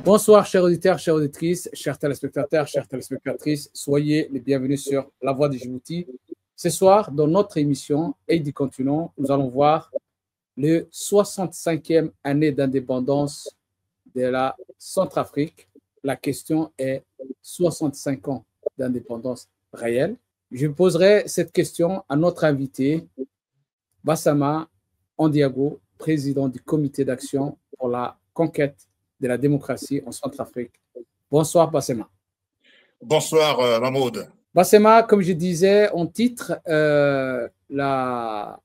Bonsoir, chers auditeurs, chères auditrices, chers téléspectateurs, chères téléspectatrices. Soyez les bienvenus sur La Voix de Djibouti. Ce soir, dans notre émission Aide du continent, nous allons voir le 65e année d'indépendance de la Centrafrique. La question est 65 ans d'indépendance réelle. Je poserai cette question à notre invité, Bassama Andiago, président du comité d'action pour la conquête de la démocratie en Centrafrique. Bonsoir, Bassema. Bonsoir, Mahmoud. Bassema, comme je disais en titre, la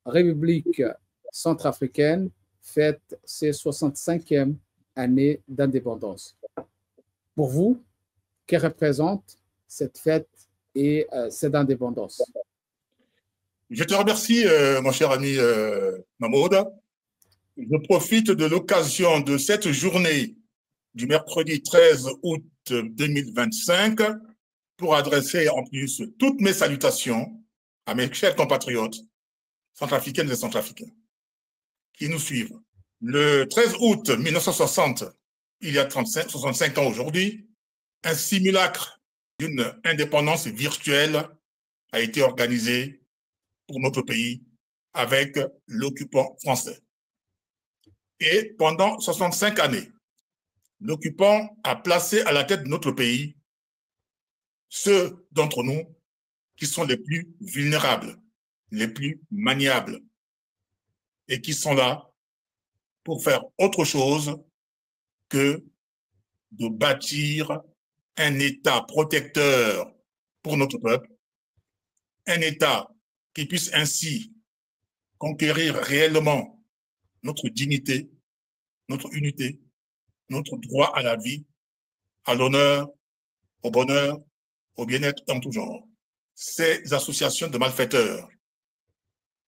République centrafricaine fête ses 65e année d'indépendance. Pour vous, que représente cette fête et cette indépendance? Je te remercie, mon cher ami Mahmoud. Je profite de l'occasion de cette journée du mercredi 13 août 2025 pour adresser en plus toutes mes salutations à mes chers compatriotes centrafricaines et centrafricains qui nous suivent. Le 13 août 1960, il y a 65 ans aujourd'hui, un simulacre d'une indépendance virtuelle a été organisé pour notre pays avec l'occupant français. Et pendant 65 années, l'occupant a placé à la tête de notre pays ceux d'entre nous qui sont les plus vulnérables, les plus maniables, et qui sont là pour faire autre chose que de bâtir un État protecteur pour notre peuple, un État qui puisse ainsi conquérir réellement notre dignité, notre unité, notre droit à la vie, à l'honneur, au bonheur, au bien-être en tout genre. Ces associations de malfaiteurs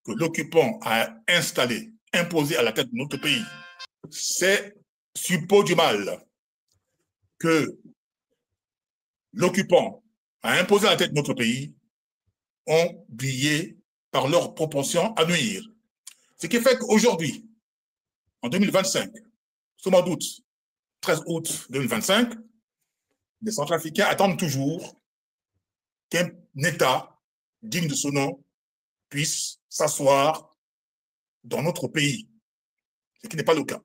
que l'occupant a installées, imposées à la tête de notre pays, ces suppôts du mal que l'occupant a imposé à la tête de notre pays ont brillé par leur propension à nuire. Ce qui fait qu'aujourd'hui, en 2025, ce mois d'août, 13 août 2025, les Centrafricains attendent toujours qu'un État digne de ce nom puisse s'asseoir dans notre pays, ce qui n'est pas le cas.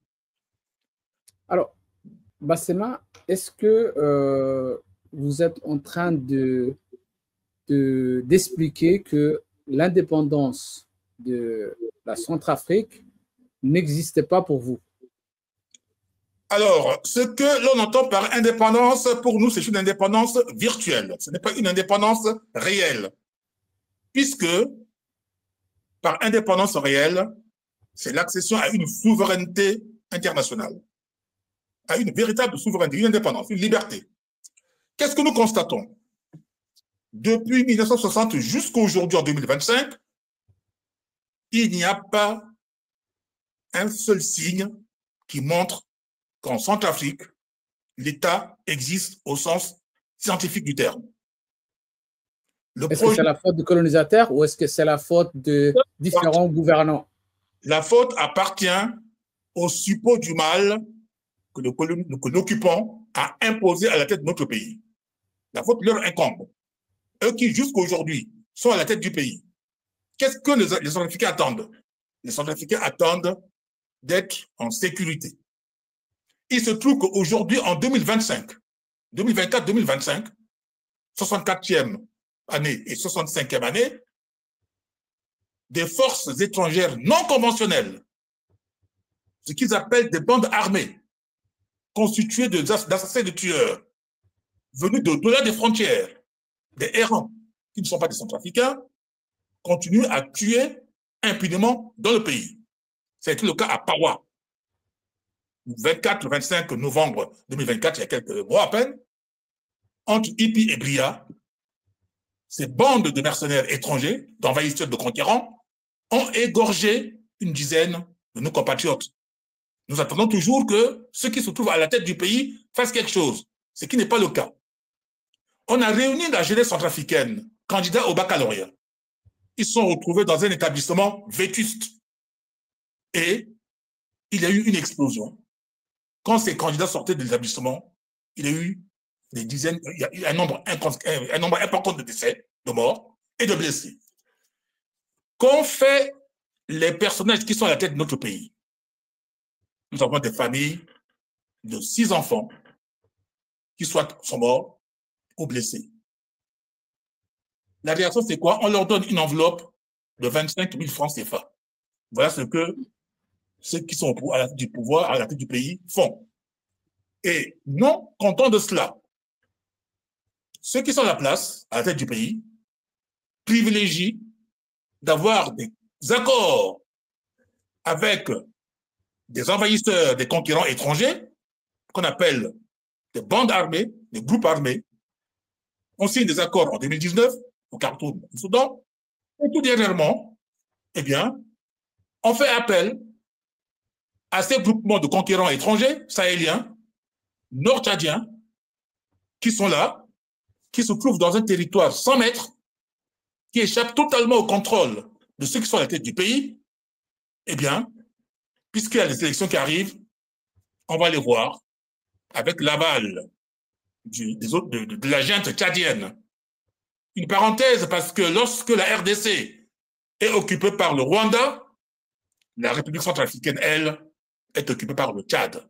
Alors, Bassema, est-ce que vous êtes en train d'expliquer que l'indépendance de la Centrafrique n'existait pas pour vous? Alors, ce que l'on entend par indépendance, pour nous, c'est une indépendance virtuelle. Ce n'est pas une indépendance réelle. Puisque, par indépendance réelle, c'est l'accession à une souveraineté internationale, à une véritable souveraineté, une indépendance, une liberté. Qu'est-ce que nous constatons? Depuis 1960 jusqu'à aujourd'hui, en 2025, il n'y a pas un seul signe qui montre qu'en Centrafrique, l'État existe au sens scientifique du terme. Est-ce que c'est la faute du colonisateur ou est-ce que c'est la faute de différents gouvernants? La faute appartient au suppôt du mal que l'occupant a imposé à la tête de notre pays. La faute leur incombe. Eux qui, jusqu'à aujourd'hui, sont à la tête du pays. Qu'est-ce que les Centrafricains attendent? Les Centrafricains attendent d'être en sécurité. Il se trouve qu'aujourd'hui, en 2025, 2024-2025, 64e année et 65e année, des forces étrangères non conventionnelles, ce qu'ils appellent des bandes armées, constituées d'assassins et de tueurs, venus d'au-delà des frontières, des errants qui ne sont pas des Centrafricains, continuent à tuer impunément dans le pays. Ça a été le cas à Pawa. Le 24-25 novembre 2024, il y a quelques mois à peine, entre Ipi et Bria, ces bandes de mercenaires étrangers, d'envahisseurs, de conquérants, ont égorgé une dizaine de nos compatriotes. Nous attendons toujours que ceux qui se trouvent à la tête du pays fassent quelque chose, ce qui n'est pas le cas. On a réuni la jeunesse centrafricaine, candidats au baccalauréat. Ils sont retrouvés dans un établissement vétuste. Et il y a eu une explosion. quand ces candidats sortaient de l'établissement, il y a eu des dizaines, il y a eu un nombre important de décès, de morts et de blessés. Qu'ont fait les personnages qui sont à la tête de notre pays? Nous avons des familles de 6 enfants qui soit sont morts ou blessés. La réaction, c'est quoi? On leur donne une enveloppe de 25 000 francs CFA. Voilà ce que ceux qui sont à la tête du pouvoir, à la tête du pays, font. Et non content de cela, ceux qui sont à la place, à la tête du pays, privilégient d'avoir des accords avec des envahisseurs, des conquérants étrangers, qu'on appelle des bandes armées, des groupes armés. On signe des accords en 2019, au Khartoum, au Soudan, et tout dernièrement, eh bien, on fait appel à ces groupements de conquérants étrangers, sahéliens, nord-tchadiens, qui sont là, qui se trouvent dans un territoire 100 mètres, qui échappent totalement au contrôle de ceux qui sont à la tête du pays. Eh bien, puisqu'il y a des élections qui arrivent, on va les voir avec l'aval de la junte tchadienne. Une parenthèse, parce que lorsque la RDC est occupée par le Rwanda, la République centrafricaine, elle, est occupée par le Tchad.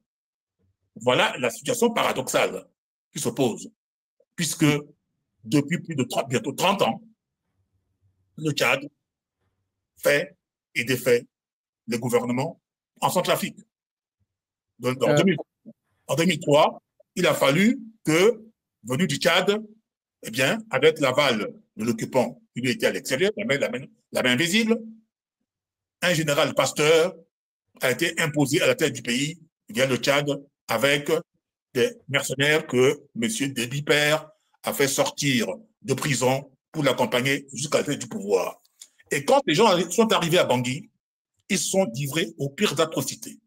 Voilà la situation paradoxale qui se pose, puisque depuis plus de bientôt 30 ans, le Tchad fait et défait les gouvernements en Centrafrique. Donc, en 2003, il a fallu que, venu du Tchad, eh bien, avec l'aval de l'occupant qui lui était à l'extérieur, la main visible, un général Pasteur a été imposé à la tête du pays via le Tchad avec des mercenaires que M. Déby Père a fait sortir de prison pour l'accompagner jusqu'à la tête du pouvoir. Et quand les gens sont arrivés à Bangui, ils sont livrés aux pires atrocités.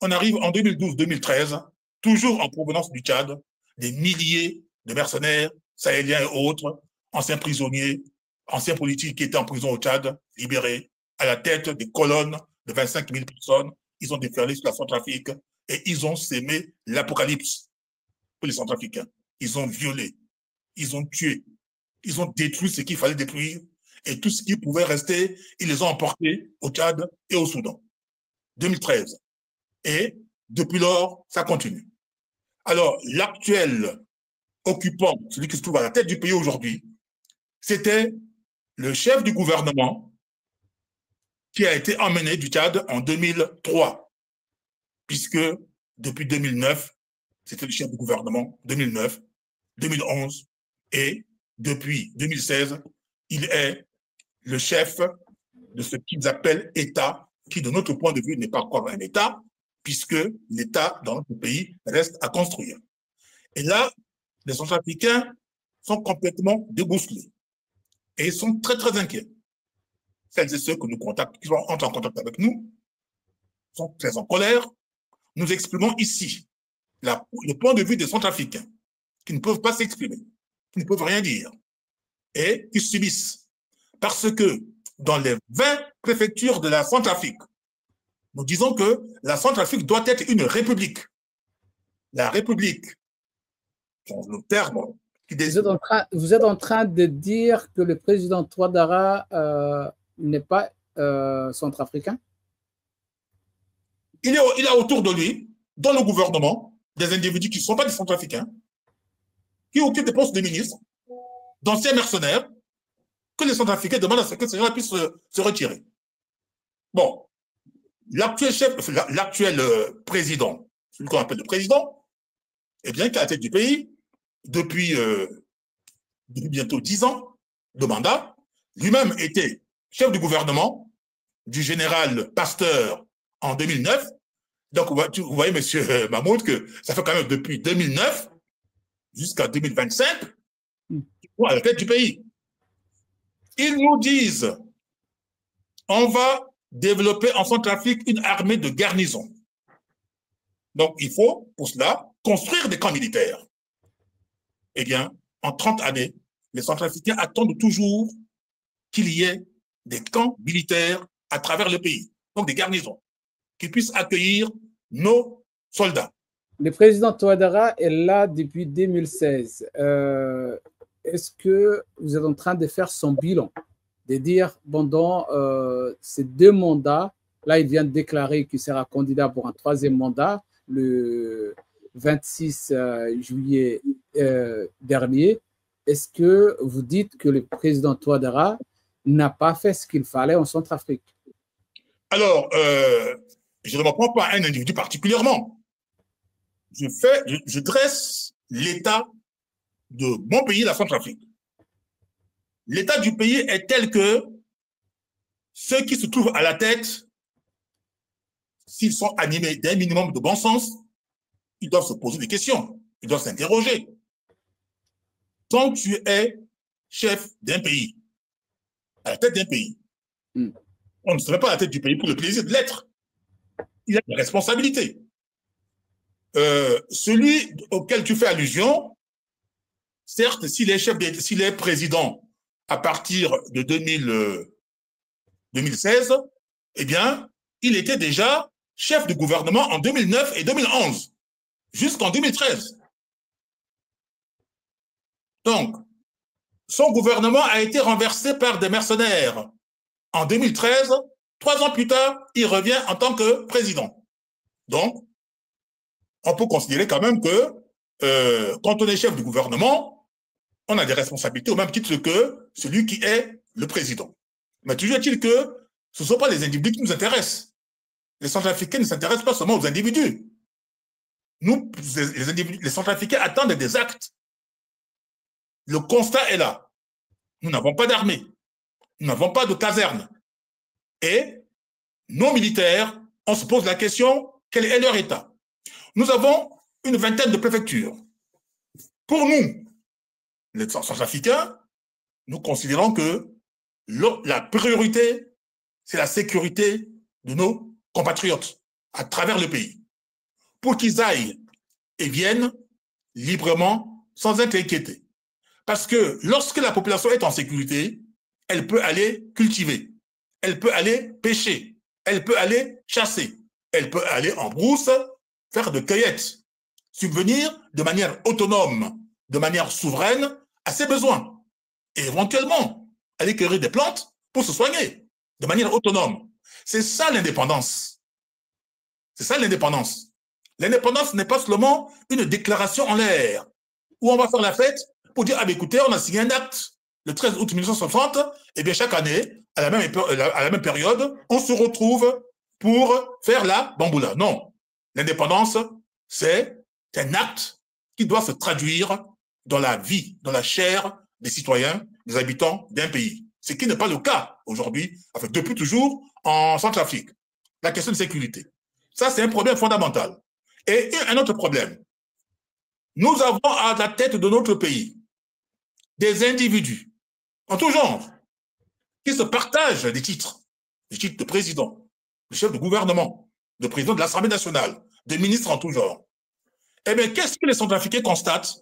On arrive en 2012-2013, toujours en provenance du Tchad, des milliers de mercenaires, sahéliens et autres, anciens prisonniers, anciens politiques qui étaient en prison au Tchad, libérés, à la tête des colonnes de 25 000 personnes. Ils ont déferlé sur la Centrafrique et ils ont sémé l'apocalypse pour les Centrafricains. Ils ont violé, ils ont tué, ils ont détruit ce qu'il fallait détruire et tout ce qui pouvait rester, ils les ont emportés au Tchad et au Soudan. 2013. Et depuis lors, ça continue. Alors, l'actuel occupant, celui qui se trouve à la tête du pays aujourd'hui, c'était le chef du gouvernement qui a été emmené du Tchad en 2003, puisque depuis 2009, c'était le chef du gouvernement, 2009, 2011, et depuis 2016, il est le chef de ce qu'ils appellent État, qui de notre point de vue n'est pas encore un État, puisque l'État dans notre pays reste à construire. Et là, les Centrafricains sont complètement déboussolés et ils sont très, très inquiets. Celles et ceux que nous contactons, qui entrent en contact avec nous, sont très en colère. Nous exprimons ici le point de vue des Centrafricains qui ne peuvent pas s'exprimer, qui ne peuvent rien dire et qui subissent. Parce que dans les 20 préfectures de la Centrafrique, nous disons que la Centrafrique doit être une république. La république, le terme qui désigne. Vous êtes en train de dire que le président Touadéra n'est pas centrafricain? Il a autour de lui, dans le gouvernement, des individus qui ne sont pas des centrafricains, qui occupent des postes de ministres, d'anciens mercenaires, que les Centrafricains demandent à ce que ces gens puissent se retirer. Bon, l'actuel président, celui qu'on appelle le président, eh bien, qui est à la tête du pays, depuis bientôt 10 ans de mandat, lui-même était chef du gouvernement du général Pasteur en 2009. Donc, vous voyez, monsieur Mahmoud, que ça fait quand même depuis 2009 jusqu'à 2025 à la tête du pays. Ils nous disent, on va développer en Centrafrique une armée de garnison. Donc, il faut, pour cela, construire des camps militaires. Eh bien, en 30 années, les Centrafricains attendent toujours qu'il y ait des camps militaires à travers le pays, donc des garnisons, qui puissent accueillir nos soldats. Le président Touadéra est là depuis 2016. Est-ce que vous êtes en train de faire son bilan, de dire pendant ces 2 mandats, là il vient de déclarer qu'il sera candidat pour un 3e mandat le 26 juillet dernier. Est-ce que vous dites que le président Touadéra n'a pas fait ce qu'il fallait en Centrafrique? Alors, je ne me prends pas un individu particulièrement. Je dresse l'état de mon pays, la Centrafrique. L'état du pays est tel que ceux qui se trouvent à la tête, s'ils sont animés d'un minimum de bon sens, ils doivent se poser des questions, ils doivent s'interroger. Quand tu es chef d'un pays, à la tête d'un pays, on ne se met pas à la tête du pays pour le plaisir de l'être. Il y a des responsabilités. Celui auquel tu fais allusion, certes, s'il est président à partir de 2016, eh bien, il était déjà chef de gouvernement en 2009 et 2011, jusqu'en 2013. Donc, son gouvernement a été renversé par des mercenaires en 2013. 3 ans plus tard, il revient en tant que président. Donc, on peut considérer quand même que quand on est chef du gouvernement, on a des responsabilités au même titre que celui qui est le président. Mais toujours est-il que ce ne sont pas les individus qui nous intéressent. Les Centrafricains ne s'intéressent pas seulement aux individus. Nous, les Centrafricains attendent des actes. Le constat est là. Nous n'avons pas d'armée. Nous n'avons pas de caserne. Et nos militaires, on se pose la question, quel est leur état? Nous avons une vingtaine de préfectures. Pour nous, les Centrafricains, nous considérons que la priorité, c'est la sécurité de nos compatriotes à travers le pays. Pour qu'ils aillent et viennent librement, sans être inquiétés. Parce que lorsque la population est en sécurité, elle peut aller cultiver, elle peut aller pêcher, elle peut aller chasser, elle peut aller en brousse, faire de cueillettes, subvenir de manière autonome, de manière souveraine à ses besoins. Et éventuellement, aller cueillir des plantes pour se soigner de manière autonome. C'est ça l'indépendance. C'est ça l'indépendance. L'indépendance n'est pas seulement une déclaration en l'air où on va faire la fête pour dire, ah ben écoutez, on a signé un acte le 13 août 1960, et bien chaque année, à la même période, on se retrouve pour faire la bamboula. Non. L'indépendance, c'est un acte qui doit se traduire dans la vie, dans la chair des citoyens, des habitants d'un pays. Ce qui n'est pas le cas aujourd'hui, enfin, depuis toujours, en Centrafrique. La question de sécurité. Ça, c'est un problème fondamental. Et un autre problème. Nous avons à la tête de notre pays des individus en tout genre qui se partagent des titres de président, de chef de gouvernement, de président de l'Assemblée nationale, de ministres en tout genre. Eh bien, qu'est-ce que les Centrafricains constatent?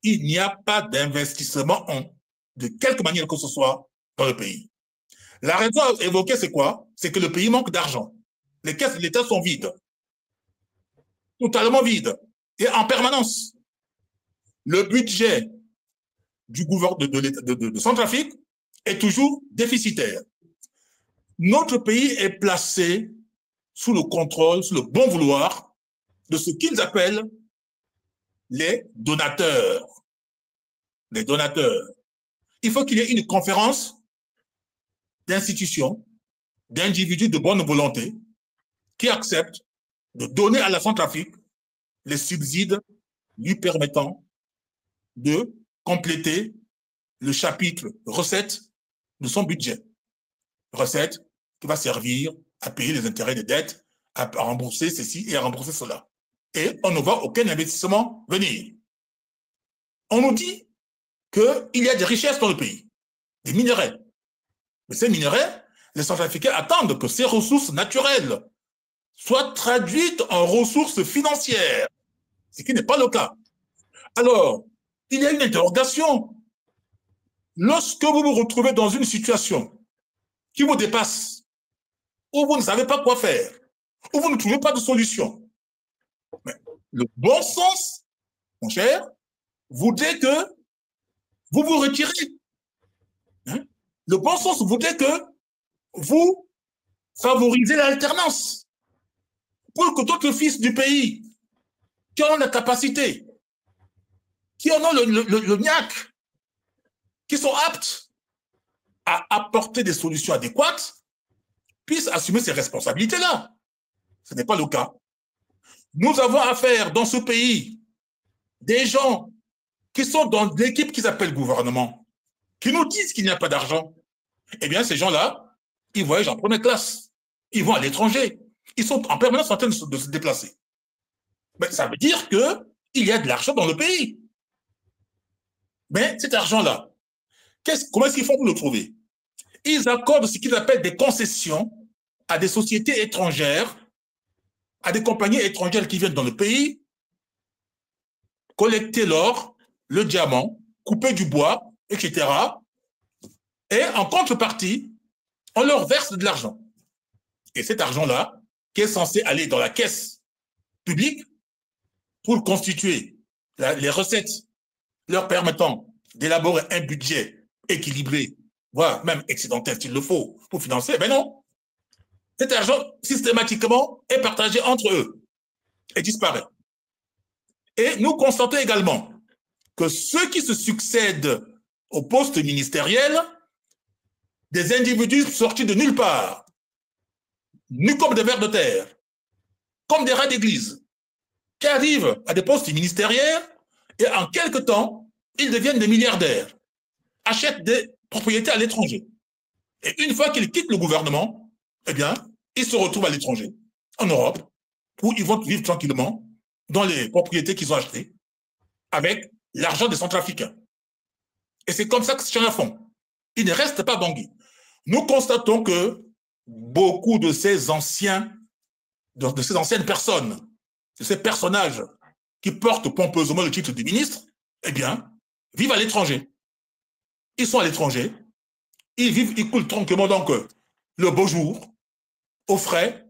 Il n'y a pas d'investissement de quelque manière que ce soit dans le pays. La raison évoquée, c'est quoi? C'est que le pays manque d'argent. Les caisses de l'État sont vides, totalement vides, et en permanence. Le budget du gouvernement de Centrafrique est toujours déficitaire. Notre pays est placé sous le contrôle, sous le bon vouloir de ce qu'ils appellent les donateurs. Les donateurs. Il faut qu'il y ait une conférence d'institutions, d'individus de bonne volonté qui acceptent de donner à la Centrafrique les subsides lui permettant de compléter le chapitre recettes de son budget. Recette qui va servir à payer les intérêts des dettes, à rembourser ceci et à rembourser cela. Et on ne voit aucun investissement venir. On nous dit qu'il y a des richesses dans le pays, des minerais. Mais ces minerais, les Centrafricains attendent que ces ressources naturelles soient traduites en ressources financières, ce qui n'est pas le cas. Alors, il y a une interrogation. Lorsque vous vous retrouvez dans une situation qui vous dépasse, où vous ne savez pas quoi faire, où vous ne trouvez pas de solution, mais le bon sens, mon cher, voudrait que vous vous retirez. Hein? Le bon sens voudrait que vous favorisez l'alternance pour que d'autres fils du pays qui ont la capacité, qui en ont le niaque, qui sont aptes à apporter des solutions adéquates, puissent assumer ces responsabilités-là. Ce n'est pas le cas. Nous avons affaire dans ce pays des gens qui sont dans l'équipe qu'ils appellent gouvernement, qui nous disent qu'il n'y a pas d'argent. Eh bien, ces gens-là, ils voyagent en première classe. Ils vont à l'étranger. Ils sont en permanence en train de se déplacer. Mais ça veut dire qu'il y a de l'argent dans le pays. Mais cet argent-là, comment est-ce qu'ils font pour le trouver? Ils accordent ce qu'ils appellent des concessions à des sociétés étrangères, à des compagnies étrangères qui viennent dans le pays, collecter l'or, le diamant, couper du bois, etc. Et en contrepartie, on leur verse de l'argent. Et cet argent-là, qui est censé aller dans la caisse publique pour constituer les recettes leur permettant d'élaborer un budget équilibré, voire même excédentaire s'il le faut, pour financer, ben non. Cet argent, systématiquement, est partagé entre eux et disparaît. Et nous constatons également que ceux qui se succèdent au poste ministériel, des individus sortis de nulle part, nus comme des vers de terre, comme des rats d'église, qui arrivent à des postes ministériels et en quelque temps, ils deviennent des milliardaires, achètent des propriétés à l'étranger. Et une fois qu'ils quittent le gouvernement, eh bien, ils se retrouvent à l'étranger, en Europe, où ils vont vivre tranquillement dans les propriétés qu'ils ont achetées, avec l'argent des Centrafricains. Et c'est comme ça que ces gens font. Ils ne restent pas Bangui. Nous constatons que beaucoup de ces anciennes personnes, de ces personnages qui portent pompeusement le titre de ministre, eh bien, vivent à l'étranger. Ils sont à l'étranger, ils coulent tranquillement donc le beau jour, aux frais,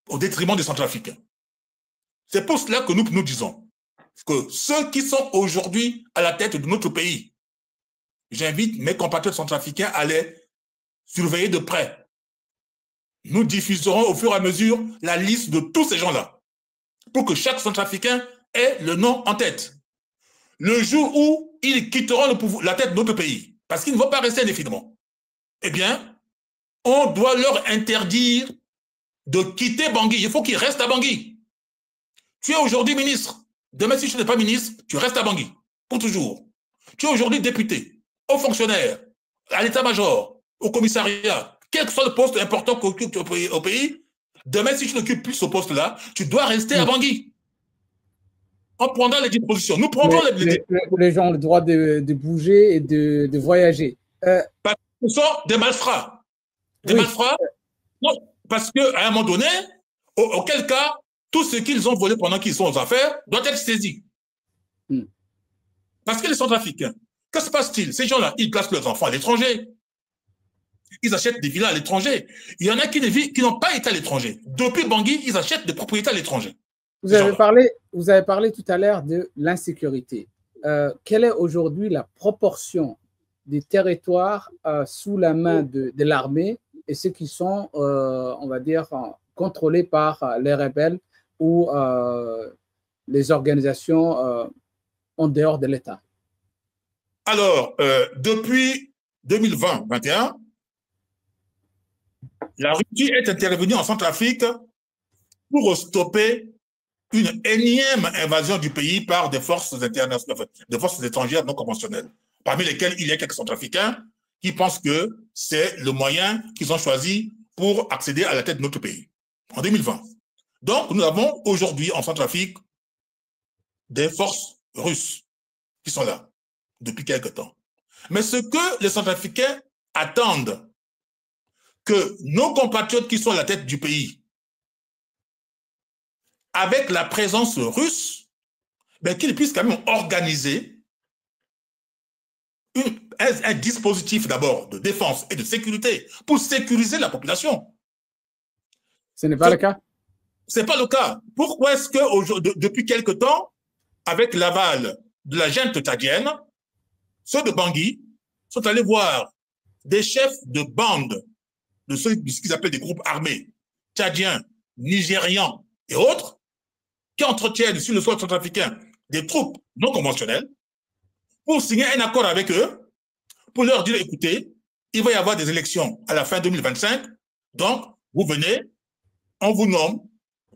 au détriment des Centrafricains. C'est pour cela que nous disons que ceux qui sont aujourd'hui à la tête de notre pays, j'invite mes compatriotes centrafricains à les surveiller de près. Nous diffuserons au fur et à mesure la liste de tous ces gens-là pour que chaque Centrafricain ait le nom en tête. Le jour où ils quitteront la tête de notre pays, parce qu'ils ne vont pas rester indéfiniment, eh bien, on doit leur interdire de quitter Bangui. Il faut qu'ils restent à Bangui. Tu es aujourd'hui ministre. Demain, si tu n'es pas ministre, tu restes à Bangui pour toujours. Tu es aujourd'hui député, haut fonctionnaire, à l'état-major, au commissariat, quel que soit le poste important qu'on occupe au pays, demain, si tu n'occupes plus ce poste-là, tu dois rester à Bangui. On prendra les dispositions. Nous prendrons les gens ont le droit de bouger et de voyager. Parce que ce sont des malfrats. Des malfrats. Non, parce qu'à un moment donné, auquel cas, tout ce qu'ils ont volé pendant qu'ils sont aux affaires doit être saisi. Parce que les Centrafricains, que se passe-t-il? Ces gens-là, ils placent leurs enfants à l'étranger. Ils achètent des villas à l'étranger. Il y en a qui n'ont pas été à l'étranger. Depuis Bangui, ils achètent des propriétés à l'étranger. Vous avez parlé tout à l'heure de l'insécurité. Quelle est aujourd'hui la proportion des territoires sous la main de l'armée et ceux qui sont, on va dire, contrôlés par les rebelles ou les organisations en dehors de l'État? Alors, depuis 2020-21, la Russie est intervenue en Centrafrique pour stopper une énième invasion du pays par des forces étrangères non conventionnelles, parmi lesquelles il y a quelques Centrafricains qui pensent que c'est le moyen qu'ils ont choisi pour accéder à la tête de notre pays, en 2020. Donc, nous avons aujourd'hui en Centrafrique des forces russes qui sont là depuis quelque temps. Mais ce que les Centrafricains attendent, que nos compatriotes qui sont à la tête du pays, avec la présence russe, ben, qu'ils puissent quand même organiser un dispositif d'abord de défense et de sécurité pour sécuriser la population. Ce n'est pas le cas? C'est pas le cas. Pourquoi est-ce que depuis quelque temps, avec l'aval de la junte tchadienne, ceux de Bangui sont allés voir des chefs de bande de ce qu'ils appellent des groupes armés tchadiens, nigérians et autres, qui entretiennent sur le sol centrafricain des troupes non conventionnelles, pour signer un accord avec eux, pour leur dire, écoutez, il va y avoir des élections à la fin 2025, donc vous venez, on vous nomme,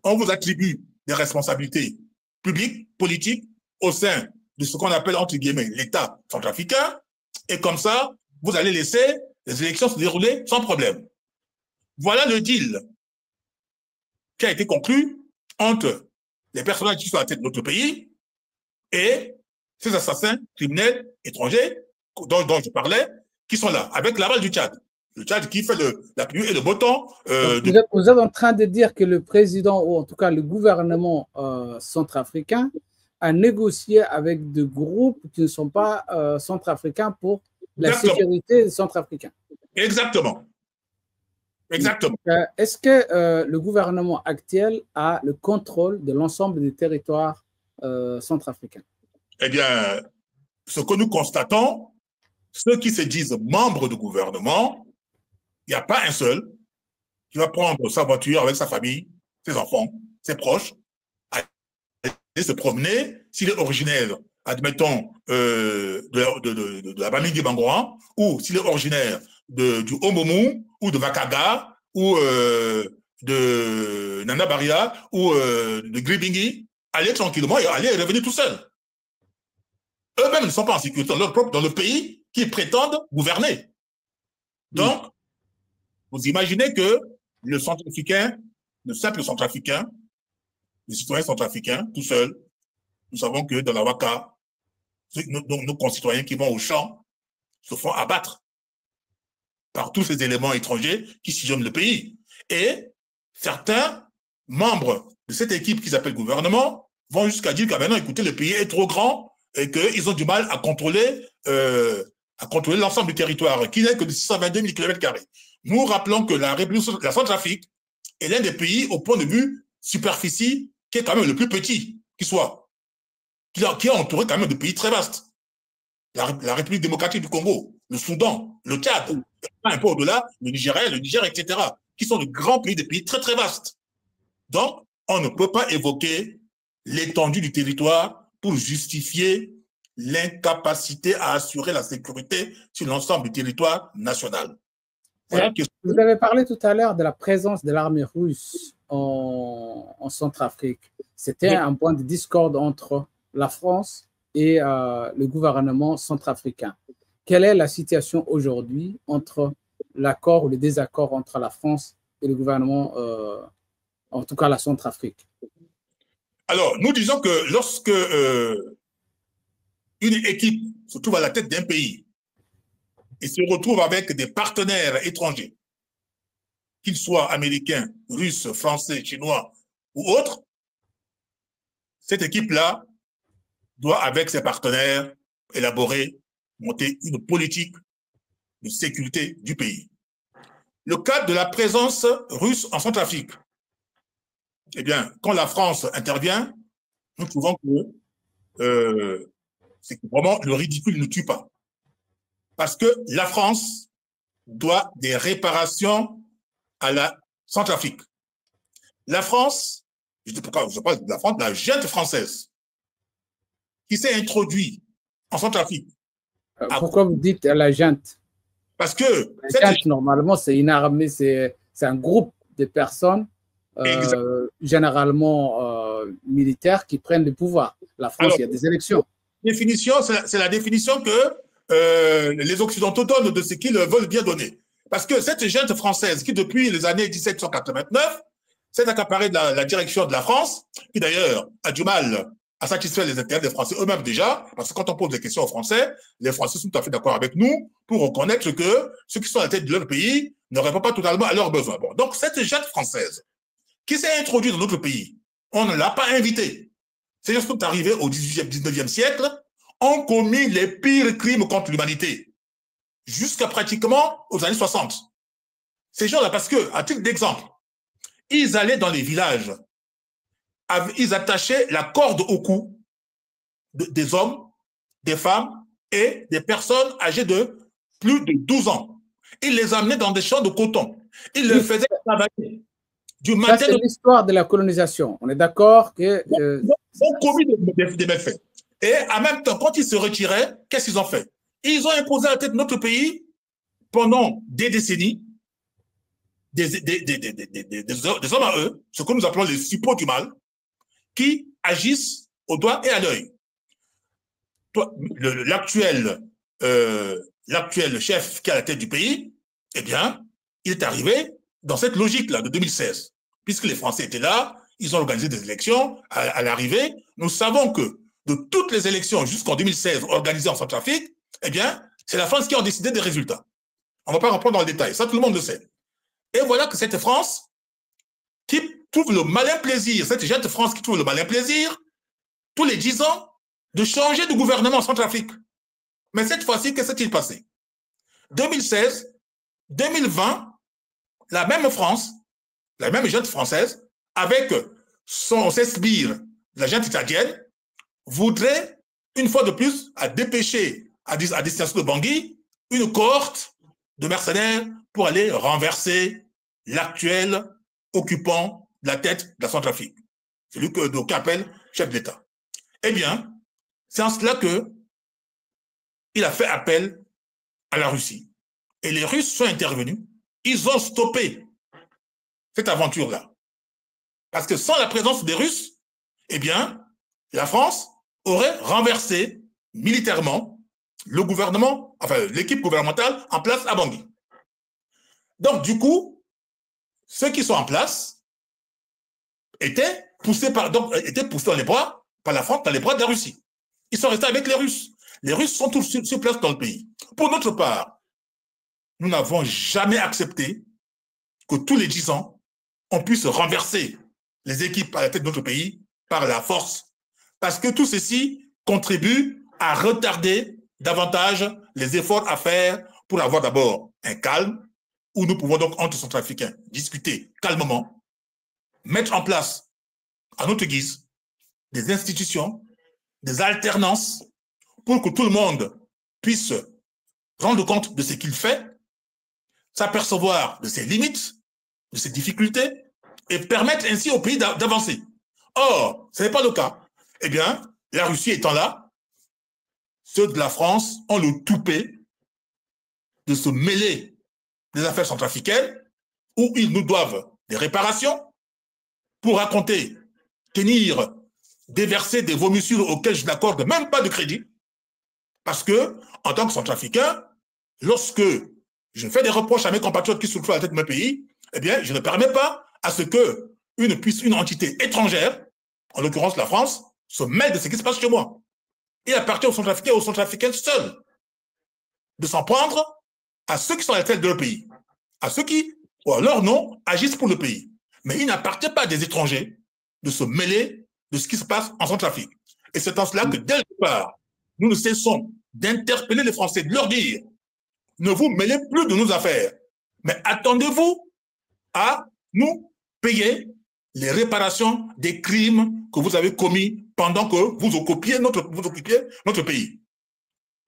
on vous attribue des responsabilités publiques, politiques, au sein de ce qu'on appelle, entre guillemets, l'État centrafricain, et comme ça, vous allez laisser les élections se dérouler sans problème. Voilà le deal qui a été conclu entre les personnages qui sont à la tête de notre pays et ces assassins criminels étrangers dont je parlais, qui sont là, avec l'aval du Tchad. Le Tchad qui fait la pluie et le beau temps. Vous êtes en train de dire que le président, ou en tout cas le gouvernement centrafricain, a négocié avec des groupes qui ne sont pas centrafricains pour la sécurité des centrafricains. Exactement. Exactement. Est-ce que le gouvernement actuel a le contrôle de l'ensemble des territoires centrafricains? Eh bien, ce que nous constatons, ceux qui se disent membres du gouvernement, il n'y a pas un seul qui va prendre sa voiture avec sa famille, ses enfants, ses proches, aller se promener, s'il est originaire, admettons, de la Bamingui Bangoran, ou s'il est originaire du Omomu, ou de Vakaga, ou de Nana Baria, ou de Gribingi, aller tranquillement et aller revenir tout seul. Eux-mêmes ne sont pas en sécurité dans le pays qu'ils prétendent gouverner. Donc, vous imaginez que le centrafricain, le simple centrafricain, le citoyen centrafricain, tout seul, nous savons que dans la Waka, nos concitoyens qui vont au champ se font abattre par tous ces éléments étrangers qui sillonnent le pays. Et certains membres de cette équipe qu'ils appellent gouvernement vont jusqu'à dire que maintenant, écoutez, le pays est trop grand et qu'ils ont du mal à contrôler l'ensemble du territoire, qui n'est que de 622 000 km². Nous rappelons que la Centrafrique est l'un des pays, au point de vue superficie, qui est quand même le plus petit qui soit, qui est entouré quand même de pays très vastes. La République démocratique du Congo, le Soudan, le Tchad, un peu au-delà, le Niger, etc., qui sont de grands pays, des pays très très vastes. Donc, on ne peut pas évoquer l'étendue du territoire pour justifier l'incapacité à assurer la sécurité sur l'ensemble du territoire national. Voilà. Vous avez parlé tout à l'heure de la présence de l'armée russe en Centrafrique. C'était un point de discorde entre la France et le gouvernement centrafricain. Quelle est la situation aujourd'hui entre l'accord ou le désaccord entre la France et le gouvernement, en tout cas la Centrafrique? Alors, nous disons que lorsque une équipe se trouve à la tête d'un pays et se retrouve avec des partenaires étrangers, qu'ils soient américains, russes, français, chinois ou autres, cette équipe-là doit, avec ses partenaires, élaborer, monter une politique de sécurité du pays. Le cadre de la présence russe en Centrafrique, eh bien, quand la France intervient, nous trouvons que c'est que vraiment le ridicule ne tue pas. Parce que la France doit des réparations à la Centrafrique. La France, je dis pourquoi je parle de la France, la junte française, qui s'est introduite en Centrafrique. Pourquoi vous dites la junte? Parce que la junte, normalement, c'est une armée, c'est un groupe de personnes généralement militaires qui prennent le pouvoir. La France, il y a des élections. C'est la définition que les Occidentaux donnent de ce qu'ils veulent bien donner. Parce que cette junte française, qui depuis les années 1789, s'est accaparée de la direction de la France, qui d'ailleurs a du mal à satisfaire les intérêts des Français eux-mêmes déjà, parce que quand on pose des questions aux Français, les Français sont tout à fait d'accord avec nous pour reconnaître que ceux qui sont à la tête de leur pays ne répondent pas totalement à leurs besoins. Bon, donc cette junte française qui s'est introduite dans notre pays, on ne l'a pas invitée. Ces gens sont arrivés au 19e siècle, ont commis les pires crimes contre l'humanité, jusqu'à pratiquement aux années 60. Ces gens-là, parce que, à titre d'exemple, ils allaient dans les villages ils attachaient la corde au cou des hommes, des femmes et des personnes âgées de plus de 12 ans. Ils les amenaient dans des champs de coton. Ils les faisaient travailler du matin. Ça, c'est l'histoire de la colonisation. On est d'accord que... Ils ont commis des méfaits. Et en même temps, quand ils se retiraient, qu'est-ce qu'ils ont fait? Ils ont imposé à la tête de notre pays pendant des décennies des hommes à eux, ce que nous appelons les suppôts du mal, qui agissent au doigt et à l'œil. L'actuel chef qui est à la tête du pays, eh bien, il est arrivé dans cette logique-là de 2016. Puisque les Français étaient là, ils ont organisé des élections. À l'arrivée, nous savons que de toutes les élections jusqu'en 2016 organisées en Centrafrique, eh bien, c'est la France qui a décidé des résultats. On ne va pas reprendre dans le détail, ça tout le monde le sait. Et voilà que cette France qui trouve le malin plaisir, cette jeune France qui trouve le malin plaisir, tous les 10 ans, de changer de gouvernement en Centrafrique. Mais cette fois-ci, qu'est-ce qui s'est passé? 2016, 2020, la même France, la même jeune française, avec ses sbires, la jeune italienne, voudrait, une fois de plus, à dépêcher à destination de Bangui, une cohorte de mercenaires pour aller renverser l'actuel occupant de la tête de la Centrafrique, celui que d'aucuns appellent chef d'État. Eh bien, c'est en cela qu'il a fait appel à la Russie. Et les Russes sont intervenus. Ils ont stoppé cette aventure-là. Parce que sans la présence des Russes, eh bien, la France aurait renversé militairement le gouvernement, enfin l'équipe gouvernementale en place à Bangui. Donc, du coup, ceux qui sont en place étaient poussés dans les bras par la France, dans les bras de la Russie. Ils sont restés avec les Russes. Les Russes sont tous sur place dans le pays. Pour notre part, nous n'avons jamais accepté que tous les 10 ans, on puisse renverser les équipes à la tête de notre pays par la force. Parce que tout ceci contribue à retarder davantage les efforts à faire pour avoir d'abord un calme, où nous pouvons donc, entre Centrafricains, discuter calmement, mettre en place, à notre guise, des institutions, des alternances, pour que tout le monde puisse rendre compte de ce qu'il fait, s'apercevoir de ses limites, de ses difficultés, et permettre ainsi au pays d'avancer. Or, ce n'est pas le cas. Eh bien, la Russie étant là, ceux de la France ont le toupet de se mêler des affaires centrafricaines, où ils nous doivent des réparations pour raconter, tenir, déverser des vomissures auxquelles je n'accorde même pas de crédit. Parce que, en tant que Centrafricain, lorsque je fais des reproches à mes compatriotes qui se trouvent à la tête de mon pays, eh bien, je ne permets pas à ce que une entité étrangère, en l'occurrence la France, se mêle de ce qui se passe chez moi. Il appartient aux Centrafricains seuls de s'en prendre à ceux qui sont à la tête de leur pays, à ceux qui, ou leur nom, agissent pour le pays. Mais il n'appartient pas à des étrangers de se mêler de ce qui se passe en Centrafrique. Et c'est en cela que, dès le départ, nous ne cessons d'interpeller les Français, de leur dire « Ne vous mêlez plus de nos affaires, mais attendez-vous à nous payer les réparations des crimes que vous avez commis pendant que vous occupiez notre pays.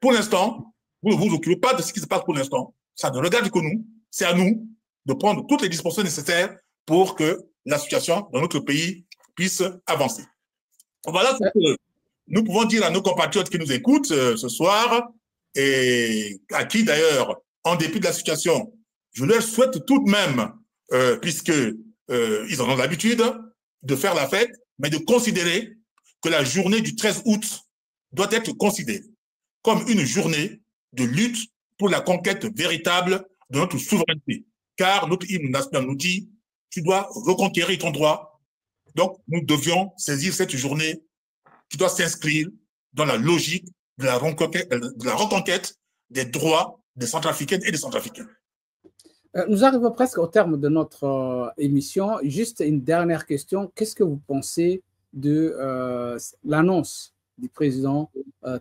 Pour l'instant, vous ne vous occupez pas de ce qui se passe pour l'instant. Ça ne regarde que nous. C'est à nous de prendre toutes les dispositions nécessaires pour que la situation dans notre pays puisse avancer. » Voilà ce que nous pouvons dire à nos compatriotes qui nous écoutent ce soir et à qui d'ailleurs, en dépit de la situation, je leur souhaite tout de même, puisqu'ils en ont l'habitude de faire la fête, mais de considérer que la journée du 13 août doit être considérée comme une journée de lutte pour la conquête véritable de notre souveraineté. Car notre hymne national nous dit « Tu dois reconquérir ton droit ». Donc, nous devions saisir cette journée qui doit s'inscrire dans la logique de la reconquête des droits des Centrafricaines et des Centrafricains. Nous arrivons presque au terme de notre émission. Juste une dernière question. Qu'est-ce que vous pensez de l'annonce du président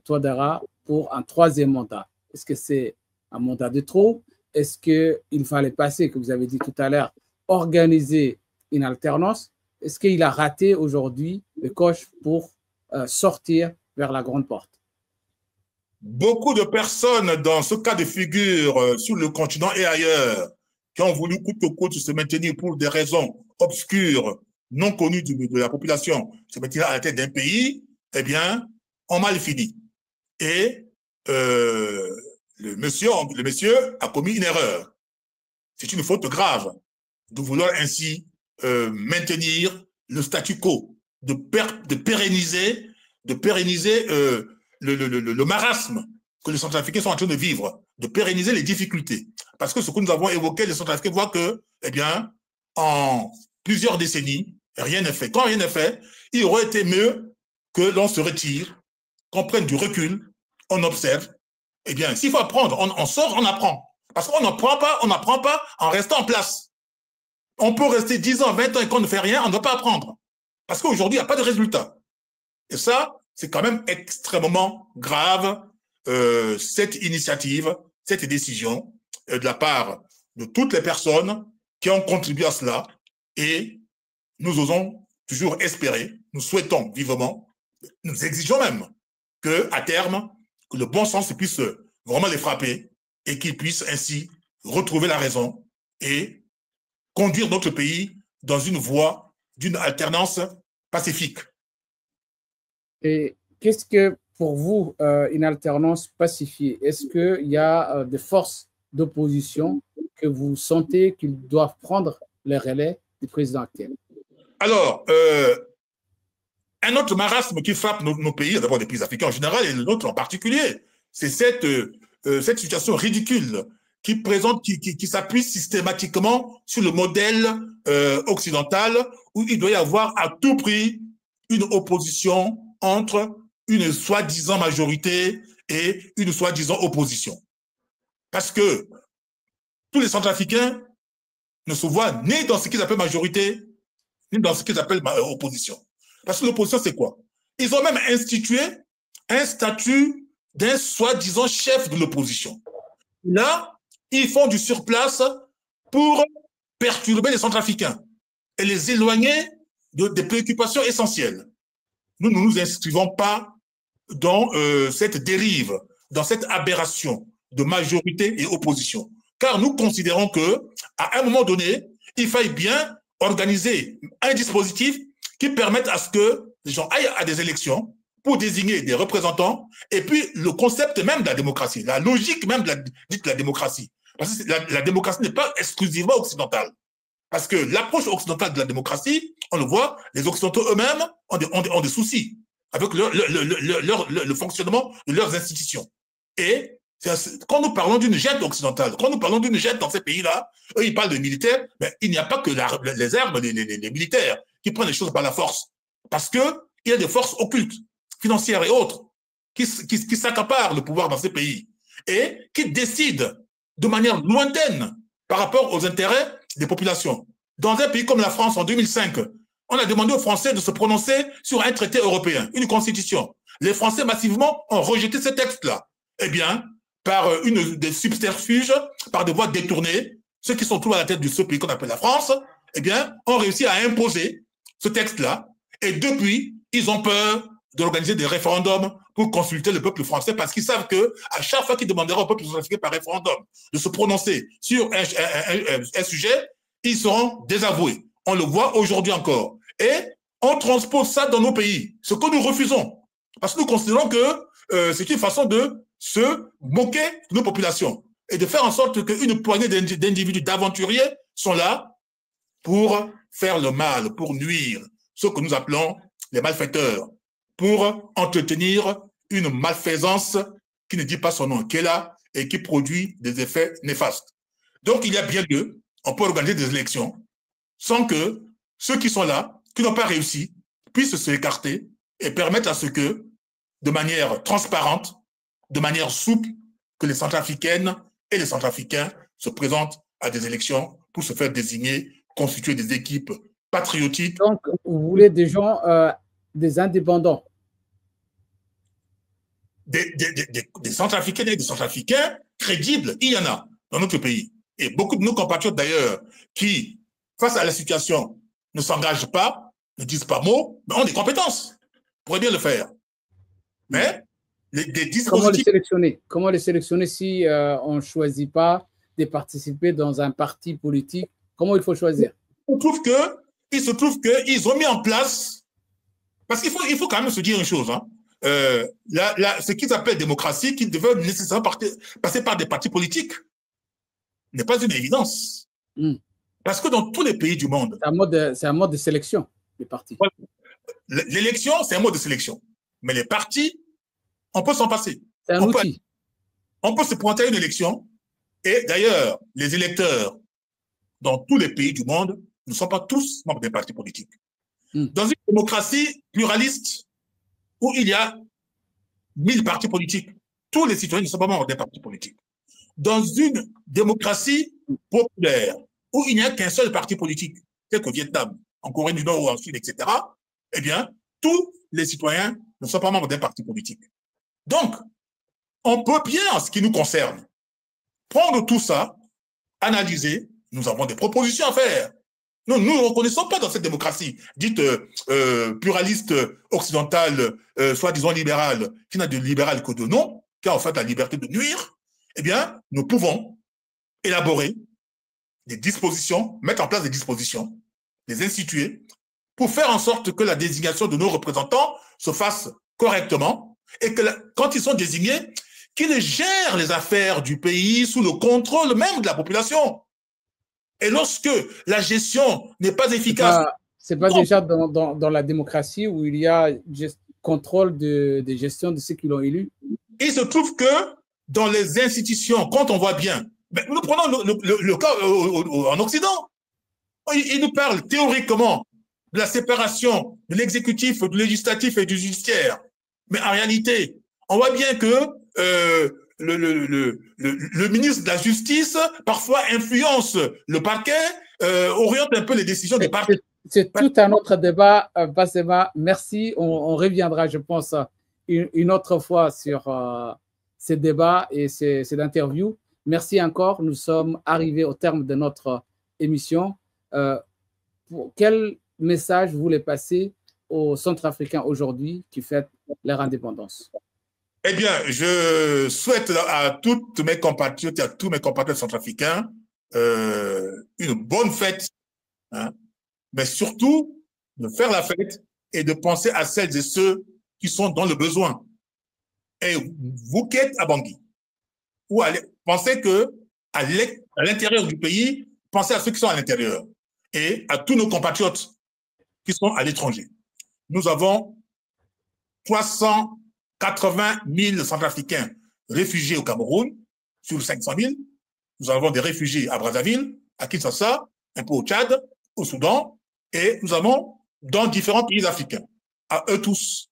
Touadéra pour un 3e mandat? Est-ce que c'est un mandat de trop? Est-ce qu'il fallait passer, que vous avez dit tout à l'heure, organiser une alternance? est-ce qu'il a raté aujourd'hui le coche pour sortir vers la grande porte? Beaucoup de personnes dans ce cas de figure sur le continent et ailleurs qui ont voulu coûte que coûte se maintenir pour des raisons obscures, non connues de la population, se maintenir à la tête d'un pays, eh bien, ont mal fini. Et le monsieur a commis une erreur. C'est une faute grave de vouloir ainsi maintenir le statu quo, de pérenniser le marasme que les Centrafricains sont en train de vivre, de pérenniser les difficultés. Parce que ce que nous avons évoqué, les Centrafricains voient que, eh bien, en plusieurs décennies, rien n'est fait. Quand rien n'est fait, il aurait été mieux que l'on se retire, qu'on prenne du recul, on observe. Eh bien, s'il faut apprendre, on sort, on apprend. Parce qu'on n'apprend pas en restant en place. On peut rester 10 ans, 20 ans et qu'on ne fait rien, on ne doit pas apprendre. Parce qu'aujourd'hui, il n'y a pas de résultat. Et ça, c'est quand même extrêmement grave, cette initiative, cette décision de la part de toutes les personnes qui ont contribué à cela. Et nous osons toujours espérer, nous souhaitons vivement, nous exigeons même qu'à terme, que le bon sens puisse vraiment les frapper et qu'ils puissent ainsi retrouver la raison et conduire notre pays dans une voie d'une alternance pacifique. Et qu'est-ce que, pour vous, une alternance pacifiée? Est-ce qu'il y a des forces d'opposition que vous sentez qu'ils doivent prendre le relais du président actuel? Alors, un autre marasme qui frappe nos pays, d'abord les pays africains en général et le nôtre en particulier, c'est cette situation ridicule qui s'appuie systématiquement sur le modèle occidental où il doit y avoir à tout prix une opposition entre une soi-disant majorité et une soi-disant opposition. Parce que tous les Centrafricains ne se voient ni dans ce qu'ils appellent majorité, ni dans ce qu'ils appellent opposition. Parce que l'opposition, c'est quoi? Ils ont même institué un statut d'un soi-disant chef de l'opposition. Là, ils font du surplace pour perturber les Centrafricains et les éloigner des préoccupations essentielles. Nous ne nous inscrivons pas dans cette dérive, dans cette aberration de majorité et opposition. Car nous considérons que, à un moment donné, il faille bien organiser un dispositif qui permette à ce que les gens aillent à des élections pour désigner des représentants et puis le concept même de la démocratie, la logique même de la démocratie. Parce que la démocratie n'est pas exclusivement occidentale. Parce que l'approche occidentale de la démocratie, on le voit, les Occidentaux eux-mêmes ont des soucis avec le fonctionnement de leurs institutions. Et quand nous parlons d'une junte occidentale, quand nous parlons d'une junte dans ces pays-là, eux, ils parlent de militaires, mais il n'y a pas que les armes, les militaires qui prennent les choses par la force. Parce qu'il y a des forces occultes, financières et autres, qui s'accaparent le pouvoir dans ces pays et qui décident de manière lointaine par rapport aux intérêts des populations. Dans un pays comme la France, en 2005, on a demandé aux Français de se prononcer sur un traité européen, une constitution. Les Français massivement ont rejeté ce texte-là. Eh bien, par des subterfuges, par des voies détournées, ceux qui sont tous à la tête de ce pays qu'on appelle la France, eh bien, ont réussi à imposer ce texte-là. Et depuis, ils ont peur d'organiser des référendums pour consulter le peuple français parce qu'ils savent qu'à chaque fois qu'ils demanderaient au peuple français par référendum de se prononcer sur un sujet, ils seront désavoués. On le voit aujourd'hui encore. Et on transpose ça dans nos pays, ce que nous refusons. Parce que nous considérons que c'est une façon de se moquer de nos populations et de faire en sorte qu'une poignée d'individus, d'aventuriers sont là pour faire le mal, pour nuire, ce que nous appelons les malfaiteurs, pour entretenir une malfaisance qui ne dit pas son nom, qui est là et qui produit des effets néfastes. Donc, il y a bien lieu, on peut organiser des élections sans que ceux qui sont là, qui n'ont pas réussi, puissent se écarter et permettre à ce que, de manière transparente, de manière souple, que les Centrafricaines et les Centrafricains se présentent à des élections pour se faire désigner, constituer des équipes patriotiques. Donc, vous voulez des gens, des indépendants? Des Centrafricaines et des Centrafricains crédibles, il y en a dans notre pays. Et beaucoup de nos compatriotes d'ailleurs qui, face à la situation, ne s'engagent pas ne disent pas mot, mais ont des compétences, pourraient bien le faire. Mais des dispositifs... Comment les sélectionner si on ne choisit pas de participer dans un parti politique? Comment il faut choisir? Il se trouve qu'ils ont mis en place, parce qu'il faut quand même se dire une chose, hein, ce qu'ils appellent démocratie, qui devait nécessairement passer par des partis politiques, n'est pas une évidence. Parce que dans tous les pays du monde... C'est un mode de sélection, les partis. L'élection, c'est un mode de sélection. Mais les partis, on peut s'en passer. C'est un outil. On peut se pointer à une élection, et d'ailleurs, les électeurs dans tous les pays du monde ne sont pas tous membres des partis politiques. Dans une démocratie pluraliste, où il y a 1000 partis politiques, tous les citoyens ne sont pas membres des partis politiques. Dans une démocratie populaire, où il n'y a qu'un seul parti politique, tel qu'au Vietnam, en Corée du Nord ou en Chine, etc., eh bien, tous les citoyens ne sont pas membres d'un parti politique. Donc, on peut bien, en ce qui nous concerne, prendre tout ça, analyser, nous avons des propositions à faire. Nous ne reconnaissons pas dans cette démocratie dite pluraliste, occidentale, soi-disant libérale, qui n'a de libéral que de nom, qui a en fait la liberté de nuire, eh bien, nous pouvons élaborer des dispositions, mettre en place des dispositions, les instituer, pour faire en sorte que la désignation de nos représentants se fasse correctement et que quand ils sont désignés, qu'ils gèrent les affaires du pays sous le contrôle même de la population. Et lorsque la gestion n'est pas efficace... C'est pas déjà dans la démocratie où il y a contrôle de gestion de ceux qui l'ont élu? Il se trouve que dans les institutions, quand on voit bien, nous prenons le cas en Occident, il nous parle théoriquement de la séparation de l'exécutif, du législatif et du judiciaire. Mais en réalité, on voit bien que le ministre de la Justice parfois influence le parquet, oriente un peu les décisions du parquet. C'est tout un autre débat, Bassema. Merci. On reviendra, je pense, une autre fois sur ces débats et ces interviews. Merci encore. Nous sommes arrivés au terme de notre émission. Quel message vous voulez passer aux Centrafricains aujourd'hui qui fêtent leur indépendance? Eh bien, je souhaite à toutes mes compatriotes et à tous mes compatriotes centrafricains une bonne fête, hein, mais surtout de faire la fête et de penser à celles et ceux qui sont dans le besoin. Et vous qui êtes à Bangui, ou pensez que à l'intérieur du pays, pensez à ceux qui sont à l'intérieur et à tous nos compatriotes qui sont à l'étranger. Nous avons 380 000 Centrafricains réfugiés au Cameroun, sur 500 000. Nous avons des réfugiés à Brazzaville, à Kinshasa, un peu au Tchad, au Soudan, et nous avons dans différents pays africains. À eux tous,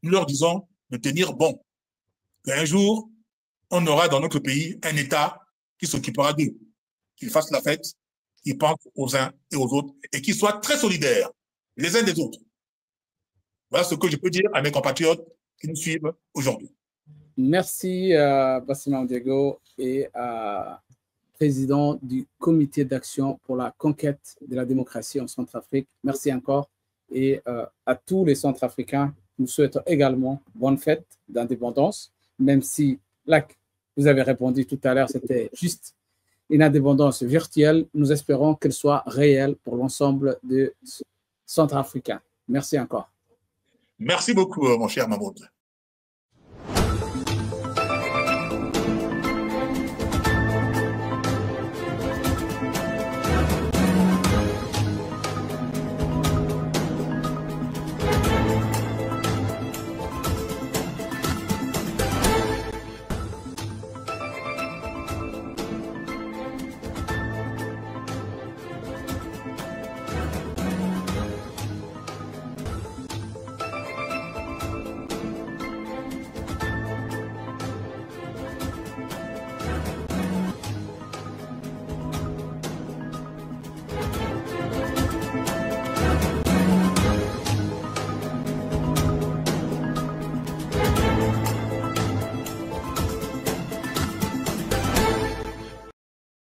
nous leur disons de tenir bon. Qu'un jour, on aura dans notre pays un État qui s'occupera d'eux, qu'ils fassent la fête, qu'ils pensent aux uns et aux autres, et qu'ils soient très solidaires les uns des autres. Voilà ce que je peux dire à mes compatriotes qui nous suivent aujourd'hui. Merci, Bassema Diego, et président du comité d'action pour la conquête de la démocratie en Centrafrique. Merci encore. Et à tous les Centrafricains, nous souhaitons également bonne fête d'indépendance, même si, là, vous avez répondu tout à l'heure, c'était juste une indépendance virtuelle. Nous espérons qu'elle soit réelle pour l'ensemble des Centrafricains. Merci encore. Merci beaucoup, mon cher Mahmoud.